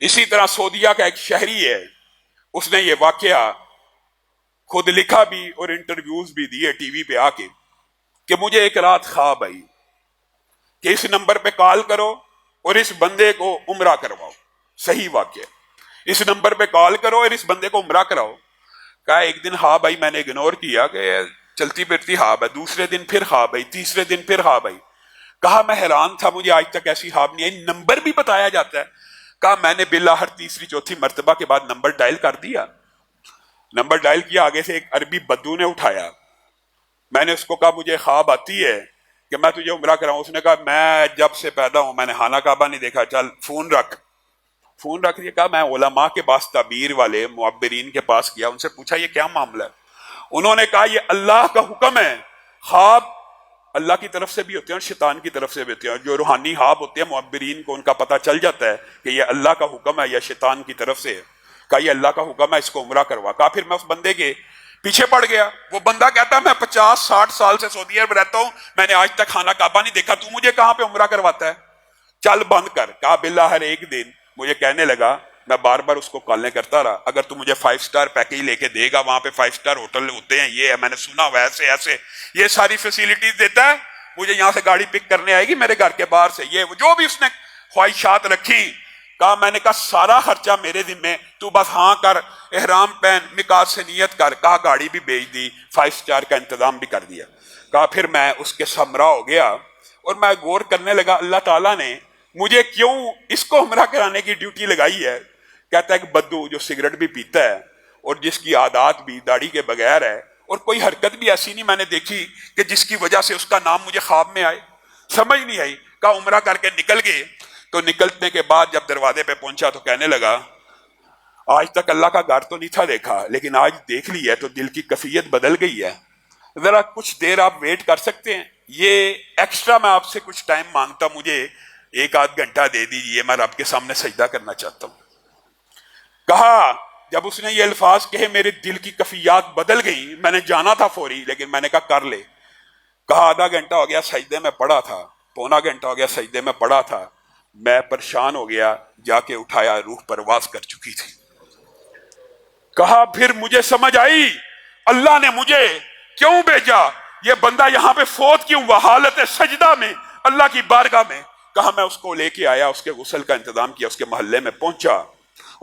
اسی طرح سعودیہ کا ایک شہری ہے، اس نے یہ واقعہ خود لکھا بھی اور انٹرویوز بھی دیے ٹی وی پہ آ کے کہ مجھے ایک رات خواب آئی کہ اس نمبر پہ کال کرو اور اس بندے کو عمرہ کرواؤ. صحیح واقعہ. اس نمبر پہ کال کرو اور اس بندے کو عمرہ کراؤ. کہا ایک دن خواب آئی، میں نے اگنور کیا کہ چلتی پھرتی خواب ہے. دوسرے دن پھر خواب آئی، تیسرے دن پھر خواب آئی. کہا میں حیران تھا، مجھے آج تک ایسی خواب نہیں آئی. نمبر بھی بتایا جاتا ہے. کہا میں نے بالآخر تیسری چوتھی مرتبہ کے بعد نمبر ڈائل کر دیا. نمبر ڈائل کیا، آگے سے ایک عربی بدو نے اٹھایا. میں نے اس کو کہا مجھے خواب آتی ہے کہ میں تجھے عمرہ کراؤں. اس نے کہا میں جب سے پیدا ہوں میں نے خانہ کعبہ نہیں دیکھا، چل فون رکھ. فون رکھ دیا. کہا میں علماء کے پاس، تعبیر والے معبرین کے پاس گیا، ان سے پوچھا یہ کیا معاملہ ہے. انہوں نے کہا یہ اللہ کا حکم ہے. خواب اللہ کی طرف سے بھی ہوتے ہیں اور شیطان کی طرف سے بھی ہوتے ہیں. جو روحانی خواب ہوتے ہیں معبرین کو ان کا پتہ چل جاتا ہے کہ یہ اللہ کا حکم ہے یا شیطان کی طرف سے ہے. کہا یہ اللہ کا حکم ہے، اس کو عمرہ کروا. کہا پھر میں اس بندے کے پیچھے پڑ گیا. وہ بندہ کہتا میں 50-60 سال سے سعودی عرب رہتا ہوں، میں نے آج تک خانہ کعبہ نہیں دیکھا، تو مجھے کہاں پہ عمرہ کرواتا ہے، چل بند کر. کہا باللہ ہر ایک دن مجھے کہنے لگا، میں بار بار اس کو کالیں کرتا رہا، اگر تو مجھے 5 سٹار پیکیج لے کے دے گا، وہاں پہ 5 سٹار ہوٹل ہوتے ہیں، یہ ہے میں نے سنا ہوا ایسے ایسے، یہ ساری فیسیلیٹیز دیتا ہے، مجھے یہاں سے گاڑی پک کرنے آئے گی میرے گھر کے باہر سے، یہ جو بھی اس نے خواہشات رکھی. کہا میں نے کہا سارا خرچہ میرے ذمے، تو بس ہاں کر، احرام پہن، میقات سے نیت کر. کہا گاڑی بھی بیچ دی، 5 سٹار کا انتظام بھی کر دیا. کہا پھر میں اس کے سمراہ ہو گیا اور میں غور کرنے لگا اللہ تعالیٰ نے مجھے کیوں اس کو عمرہ کرانے کی ڈیوٹی لگائی ہے. کہتا ہے کہ بدو جو سگریٹ بھی پیتا ہے اور جس کی عادات بھی داڑھی کے بغیر ہے، اور کوئی حرکت بھی ایسی نہیں میں نے دیکھی کہ جس کی وجہ سے اس کا نام مجھے خواب میں آئے، سمجھ نہیں آئی. کہا عمرہ کر کے نکل گئے. تو نکلنے کے بعد جب دروازے پہ پہنچا تو کہنے لگا آج تک اللہ کا گھر تو نہیں تھا دیکھا، لیکن آج دیکھ لی ہے تو دل کی کیفیت بدل گئی ہے، ذرا کچھ دیر آپ ویٹ کر سکتے ہیں، یہ ایکسٹرا میں آپ سے کچھ ٹائم مانگتا ہوں، مجھے 1-8 گھنٹہ دے دیجیے، میں رب کے سامنے سجدہ کرنا چاہتا ہوں. کہا جب اس نے یہ الفاظ کہے میرے دل کی کیفیات بدل گئی. میں نے جانا تھا فوری، لیکن میں نے کہا کر لے. کہا آدھا گھنٹہ ہو گیا سجدے میں پڑا تھا، پونا گھنٹہ ہو گیا سجدے میں پڑا تھا، میں پریشان ہو گیا، جا کے اٹھایا، روح پرواز کر چکی تھی. کہا پھر مجھے سمجھ آئی اللہ نے مجھے کیوں بھیجا، یہ بندہ یہاں پہ فوت کیوں ہوا حالت سجدہ میں اللہ کی بارگاہ میں. کہا میں اس کو لے کے آیا، اس کے غسل کا انتظام کیا، اس کے محلے میں پہنچا،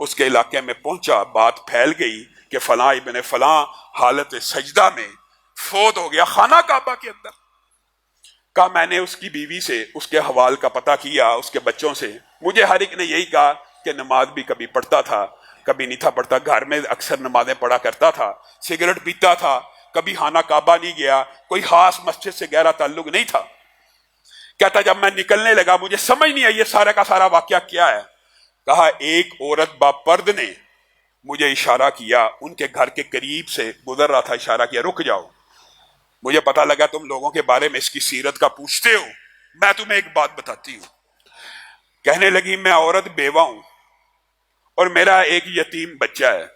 اس کے علاقے میں پہنچا، بات پھیل گئی کہ فلاں ابن فلاں حالت سجدہ میں فوت ہو گیا خانہ کعبہ کے اندر. کہا میں نے اس کی بیوی سے اس کے حوال کا پتہ کیا، اس کے بچوں سے، مجھے ہر ایک نے یہی کہا کہ نماز بھی کبھی پڑھتا تھا کبھی نہیں تھا پڑھتا، گھر میں اکثر نمازیں پڑھا کرتا تھا، سگریٹ پیتا تھا، کبھی خانہ کعبہ نہیں گیا، کوئی خاص مسجد سے گہرا تعلق نہیں تھا. کہتا جب میں نکلنے لگا مجھے سمجھ نہیں آئی یہ سارا کا سارا واقعہ کیا ہے. کہا ایک عورت باپرد نے مجھے اشارہ کیا، ان کے گھر کے قریب سے گزر رہا تھا، اشارہ کیا رک جاؤ، مجھے پتہ لگا تم لوگوں کے بارے میں اس کی سیرت کا پوچھتے ہو، میں تمہیں ایک بات بتاتی ہوں. کہنے لگی میں عورت بیوہ ہوں اور میرا ایک یتیم بچہ ہے.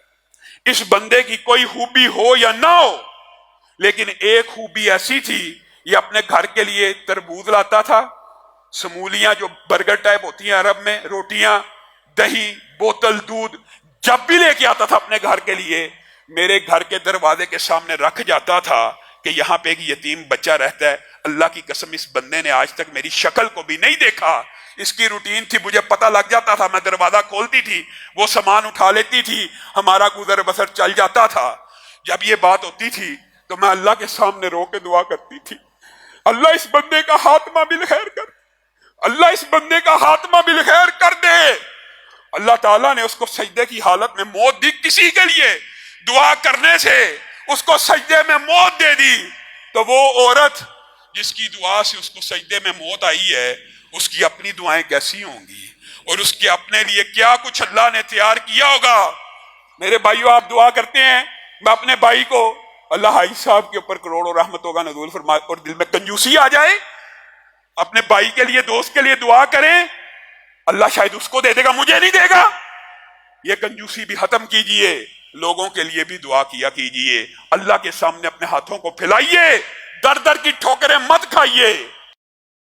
اس بندے کی کوئی خوبی ہو یا نہ ہو، لیکن ایک خوبی ایسی تھی، یہ اپنے گھر کے لیے تربوز لاتا تھا، سمولیاں جو برگر ٹائپ ہوتی ہیں عرب میں، روٹیاں، دہی، بوتل دودھ، جب بھی لے کے آتا تھا اپنے گھر کے لیے میرے گھر کے دروازے کے سامنے رکھ جاتا تھا کہ یہاں پہ ایک یتیم بچہ رہتا ہے. اللہ کی قسم اس بندے نے آج تک میری شکل کو بھی نہیں دیکھا. اس کی روٹین تھی، مجھے پتہ لگ جاتا تھا، میں دروازہ کھولتی تھی، وہ سامان اٹھا لیتی تھی، ہمارا گزر بسر چل جاتا تھا. جب یہ بات ہوتی تھی تو میں اللہ کے سامنے رو کے دعا کرتی تھی، اللہ اس بندے کا خاتمہ بالخیر کر، اللہ اس بندے کا خاتمہ بالخیر کر دے. اللہ تعالیٰ نے اس کو سجدے کی حالت میں موت دی، کسی کے لیے دعا کرنے سے اس کو سجدے میں موت دے دی. تو وہ عورت جس کی دعا سے اس کو سجدے میں موت آئی ہے، اس کی اپنی دعائیں کیسی ہوں گی، اور اس کے اپنے لیے کیا کچھ اللہ نے تیار کیا ہوگا. میرے بھائیو آپ دعا کرتے ہیں، میں اپنے بھائی کو اللہ حاج صاحب کے اوپر کروڑوں رحمتوں کا نزول فرمائے اور دل میں کنجوسی آ جائے، اپنے بھائی کے لیے دوست کے لیے دعا کریں، اللہ شاید اس کو دے دے گا، مجھے نہیں دے گا. یہ کنجوسی بھی ختم کیجئے، لوگوں کے لیے بھی دعا کیا کیجئے، اللہ کے سامنے اپنے ہاتھوں کو پھیلائیے، در در کی ٹھوکریں مت کھائیے.